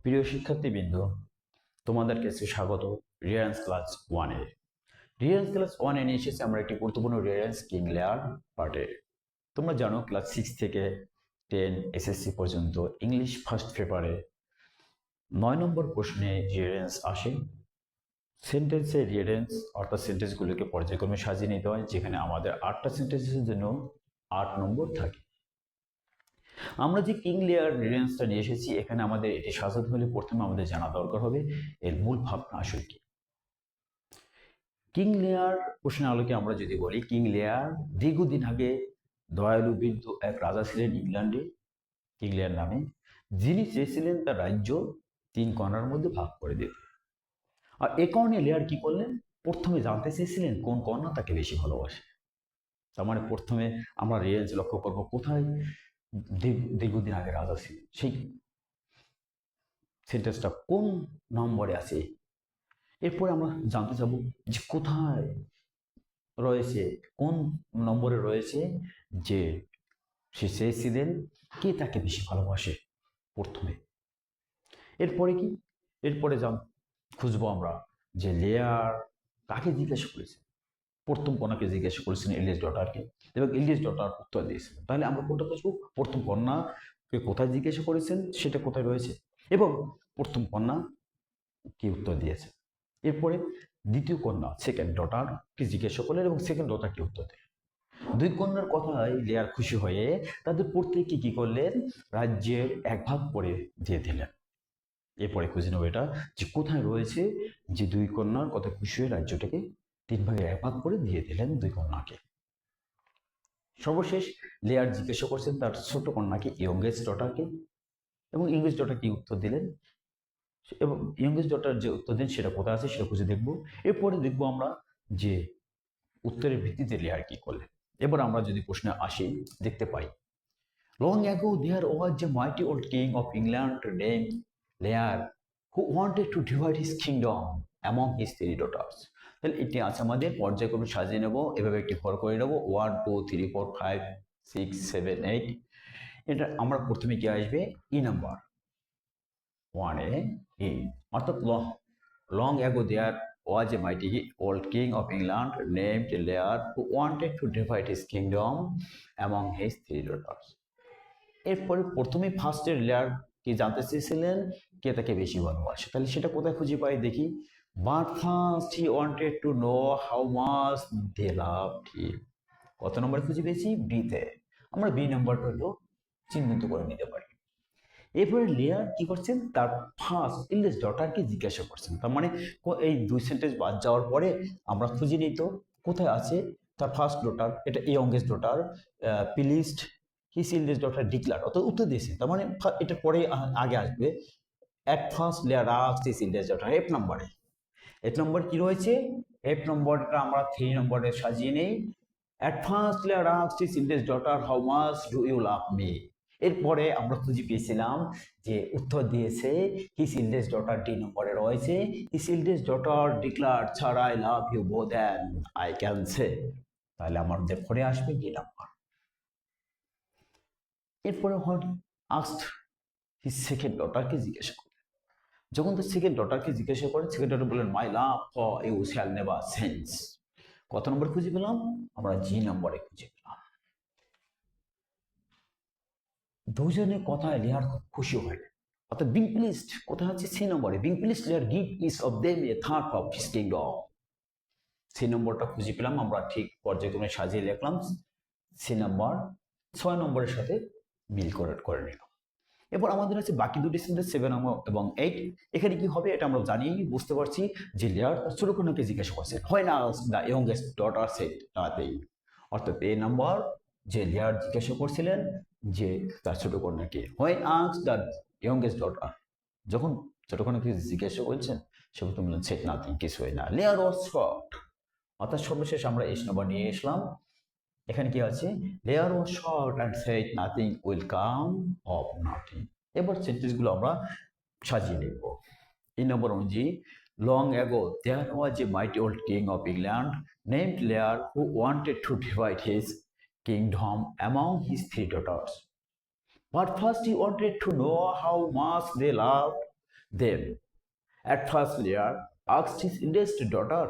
প্রিয় শিক্ষার্থীবৃন্দ, তোমাদের কাছে স্বাগত রিয়ারেন্স ক্লাস ওয়ানে। রিয়ারেন্স ক্লাস ওয়ানে নিয়ে এসেছি আমরা একটি গুরুত্বপূর্ণ রিয়ারেন্স কিং লেয়ার পার্টে। তোমরা জানো ক্লাস 6 থেকে 10 এসএসসি পর্যন্ত ইংলিশ ফার্স্ট পেপারে 9 নম্বর প্রশ্নে রিয়ারেন্স আসে। সেন্টেন্সের রিয়ারেন্স অর্থাৎ সেন্টেন্সগুলোকে পর্যায়ক্রমে সাজিয়ে নিতে হয়, যেখানে আমাদের 8টা সেন্টেন্সের জন্য 8 নম্বর থাকে। আমরা যে কিং লেয়ার রিয়ারেন্সটা নিয়ে এসেছি, এখানে আমাদের এটি সাজাতে হলে প্রথমে আমাদের জানা দরকার হবে এর মূল ভাবনা আসলে কি। কিং লেয়ার প্রশ্নের আলোকে আমরা যদি বলি, কিং লেয়ার দীর্ঘদিন আগে দয়ালু বৃদ্ধ এক রাজা ছিলেন ইংল্যান্ডে, কিং লেয়ার নামে, যিনি চেয়েছিলেন তার রাজ্য 3 কণার মধ্যে ভাগ করে দিতে। আর এ কারণে লেয়ার কি করলেন, প্রথমে জানতে চেয়েছিলেন কোন কন্যা তাকে বেশি ভালোবাসে। তার মানে প্রথমে আমরা রিয়ারেন্স লক্ষ্য করবো কোথায় দীর্ঘদিন আগে রাজা ছিলেন, সেই সেন্টেন্সটা কোন নম্বরে আছে। এরপরে আমরা জানতে চাবো যে কোথায় রয়েছে, কোন নম্বরে রয়েছে যে সে চেয়েছিলেন কে তাকে বেশি ভালোবাসে প্রথমে। এরপরে কি, এরপরে খুঁজবো আমরা যে লেয়ার কাকে জিজ্ঞাসা করেছে। প্রথম কন্যাকে জিজ্ঞাসা করেছেন এলিস ডটারকে, এবং এলিস ডটার উত্তর দিয়েছিলেন। তাহলে আমরা কোনটা খুঁজবো, প্রথম কন্যাকে কোথায় জিজ্ঞাসা করেছেন সেটা কোথায় রয়েছে, এবং প্রথম কন্যা কি উত্তর দিয়েছে। এরপরে দ্বিতীয় কন্যা সেকেন্ড ডটারকে জিজ্ঞাসা করলেন এবং সেকেন্ড ডটার কি উত্তর দিলেন। দুই কন্যার কথায় লেয়ার খুশি হয়ে তাদের প্রত্যেককে কি করলেন, রাজ্যের 1 ভাগ করে দিয়ে দিলেন। এরপরে খুঁজে নেবো এটা যে কোথায় রয়েছে যে 2 কন্যার কথা খুশি হয়ে রাজ্যটাকে 3 ভাগে 1 ভাগ করে দিয়ে দিলেন 2 কন্যাকে। সর্বশেষ লেয়ার জিজ্ঞাসা করছেন তার ছোট কন্যাকে, ইয়ংগেস্ট ডটারকে, এবং ইংলিশ ডটার কি উত্তর দিলেন, এবং ইয়ংগেস্ট ডটার যে উত্তর দেন সেটা কোথায় আছে সেটা খুঁজে দেখবো। এরপরে দেখবো আমরা যে উত্তরের ভিত্তিতে লেয়ার কি করলেন। এবার আমরা যদি প্রশ্নে আসি, দেখতে পাই long ago there was a mighty old king of England named Lear who wanted to divide his kingdom among his 3 daughters। তাহলে এটি আছে আমাদের পর্যায়ক্রমে সাজিয়ে নেব, এভাবে একটি ঘর করে নেব 1 2 3 4 5 6 7 8। এটা আমরা প্রথমে কি আসবে, ই নাম্বার 1 এ ই, অর্থাৎ long ago there was a mighty old king of England named Lear who wanted to divide his kingdom among his 3 daughters। এরপরে প্রথমে ফার্স্টের লেয়ার কি জানতে চেয়েছিলেন কে তাকে বেশি ভালোবাসে। তাহলে সেটা কোথায় খুঁজে পাই দেখি, but first he wanted to know how much they loved him. কত নম্বরে খুঁজে পেয়েছি, বিতে। আমরা বি নাম্বারটা হলো চিহ্নিত করে নিতে পারি। এরপরে লেয়ার কি করছেন, তার ফার্স্ট ইংলিশ ডটারকে জিজ্ঞাসা করছেন। তার মানে এই 2 সেন্টেন্স বাদ যাওয়ার পরে আমরা খুঁজে নিই তো কোথায় আছে তার ফার্স্ট ডটার, এটা youngest daughter pleased his eldest daughter declare, অত উত্তর দিয়েছে। তার মানে এটার পরে আগে আসবে at first Lear asked his eldest daughter, F নম্বরে। এফ নম্বর কি রয়েছে, এফ নম্বরটা আমরা 3 নম্বরে সাজিয়ে নেই। At first Lear asked his eldest daughter how much do you love me. এরপরে আমরা খুঁজে পেয়েছিলাম যে উত্তর দিয়েছে হিজ ইল্ডেস্ট ডটার, ডি নম্বরে রয়েছে হিজ ইল্ডেস্ট ডটার ডিক্লার ছাড়া I love you more than I can say. তাহলে আমাদের পরে আসবে ডি নাম্বার। এরপরে হোয়াট আস্কড হিজ সেকেন্ড ডটারকে জিজ্ঞাসা করলেন। যখন তার সেকেন্ড ডটারকে জিজ্ঞাসা করেন, সেকেন্ড ডটার বললেন my love for you shall never change. কত নম্বর খুঁজে পেলাম, আমরা জি নম্বরে খুঁজে পেলাম। দুজনের কথায় লেয়ার খুব খুশি হয়, অর্থাৎ বিং প্লিজড কোথায় হচ্ছে সি নম্বরে, being pleased Lear give each of them a third of his kingdom. C নম্বরটা খুঁজে পেলাম, আমরা ঠিক পর্যায়ক্রমে সাজিয়ে লিখলাম সি নাম্বার 6 নম্বরের সাথে মিল করে নিলাম। এরপর আমাদের আছে বাকি দুটি সেন্টেন্স 7 এবং 8। এখানে কি হবে এটা আমরা জানি, বুঝতে পারছি যে লেয়ার তার ছোট কন্যাকে জিজ্ঞাসা করছে when asked the youngest daughter shed nothing. অর্থাৎ এই নাম্বার যে লেয়ার জিজ্ঞাসা করছিলেন যে তার ছোট কন্যাকে, when asked the youngest daughter, যখন ছোট কন্যাকে জিজ্ঞাসা করছেন সে বললেন সেড নাথিং, কিছু হয় না। লেয়ার ওয়াজ শকড, অর্থাৎ সর্বশেষ আমরা এস নম্বর নিয়ে এসলাম। এখানে কি আছে, Lear was shocked and said nothing will come of nothing. এবার সেন্টেন্সগুলো আমরা সাজিয়ে নেব এই নম্বর অনুযায়ী। Long ago there was a mighty old king of England named Lear who wanted to divide his kingdom among his 3 daughters, but first he wanted to know how much they loved Then, at first Lear asked his eldest daughter,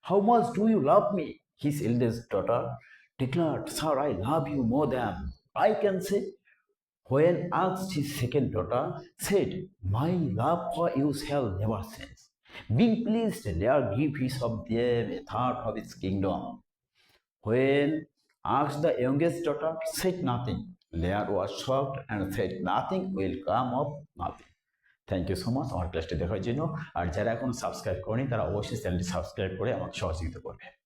"How much do you love me?" His eldest daughter declared, "Sir, I love you more than I can say." When asked, his second daughter said, "My love for you shall never cease." Being pleased, Lear gave each of them a third of his kingdom. When asked, the youngest daughter said nothing. Lear was shocked and said, "Nothing will come of nothing." Thank you so much আমার ক্লাসটি দেখার জন্য। আর যারা এখনো subscribe করেনি তারা অবশ্যই চ্যানেলটি সাবস্ক্রাইব করে আমাকে সহযোগিতা করবে।